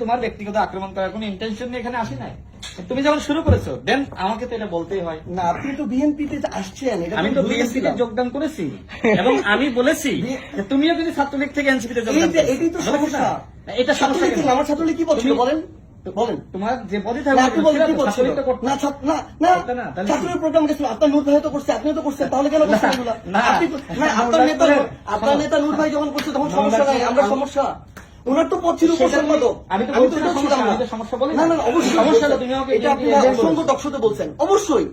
তোমার ব্যক্তিগত আক্রমণ করার কোনো ইন্টেনশন নিয়ে এখানে আসি নাই। তুমি যখন শুরু করেছো দেন আমাকে তো এটা বলতেই হয়। না, আপনি তো বিএনপিতে আসছেন, আমি তো বিএনপিতে যোগদান করেছি এবং আমি বলেছি যে তুমিও কিন্তু ছাত্রলীগ থেকে এনসিপিতে যোগদান করেছো। এটাই তো সমস্যা। এটা সমস্যা ছাত্রলীগ, আমার ছাত্রলীগ কি বলছিল বলেন? বলেন তোমার যে পদে না, আপনি বলেন কি বলছিল? ছাত্রলীগ তো করতে না ছাত্রের প্রোগ্রাম গেছিল, আপনার নূর ভাই তো করছে, আপনিও তো করছেন, তাহলে কেন করছেন এগুলা? আপনার নেতা নূর ভাই যখন করছে তখন সমস্যা নাই, আমরা সমস্যা। ওনার তো পদ ছিল উপসম্পাদক, আমি তো ছিলাম না। সমস্যা বলি না, অবশ্যই সমস্যা হলো তুমি আমাকে এটা আপনি অসংখ্য টকশোতে বলছেন, অবশ্যই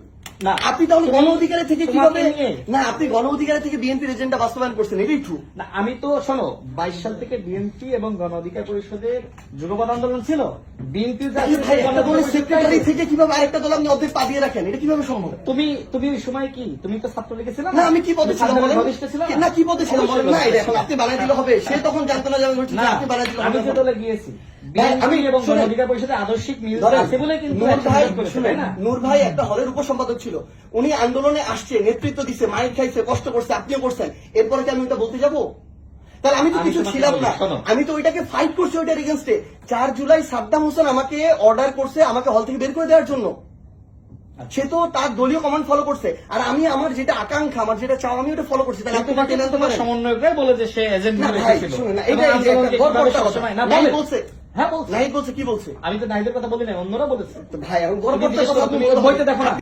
না। আপনি তাহলে গণ অধিকারের থেকে কিভাবে তোমাকে নিয়ে। না, আপনি গণ অধিকারের থেকে বিএনপির এজেন্ডা বাস্তবায়ন করছেন, এটাই ট্রু। না, আমি তো শোনো 22 সাল থেকে বিএনপি এবং গণ অধিকার পরিষদের যুগপৎ আন্দোলন ছিল। বিএনপি সেক্রেটারি থেকে কিভাবে আরেকটা দল আপনি অর্ধেক পা দিয়ে রাখেন, এটা কিভাবে সম্ভব? তুমি ওই সময় কি তুমি তো ছাত্রলীগে ছিলাম না, আমি কি পদে ছিলাম বলেন? ছিলাম না, কি পদে ছিলাম বলেন? না, এটা এখন আপনি বানাই দিলে হবে। সে তখন জানতো না যে আমি বলছি, আপনি বানাই দিলে আমি হবে। যে দলে গিয়েছি বিএনপি এবং গণ অধিকার পরিষদের আদর্শিক মিল আছে বলে কিন্তু নূর ভাই একটা হলের উপসম্পাদক ছিল, উনি আন্দোলনে আসছে, নেতৃত্ব দিচ্ছে, মাইক খাইছে, কষ্ট করছে, আপনিও করছেন, এরপরে কি আমি ওটা বলতে যাবো? তাহলে আমি তো কিছু ছিলাম না, আমি তো ওইটাকে ফাইট করছি ওইটার এগেনস্টে। 4 জুলাই সাদ্দাম হোসেন আমাকে অর্ডার করছে আমাকে হল থেকে বের করে দেওয়ার জন্য, সে তো তার দলীয় কমান্ড ফলো করছে, আর আমি আমার যেটা আকাঙ্ক্ষা, আমার যেটা চাও, আমি ওটা ফলো করছি। তাহলে আপনি তোমার সমন্বয়করাই বলে যে সে এজেন্ট বলছে, হ্যাঁ বলছে, কি বলছে? আমি তো নাহিদের কথা বলি না, অন্যরা বলেছে। ভাই এখন গর্ব হইতে দেখো না।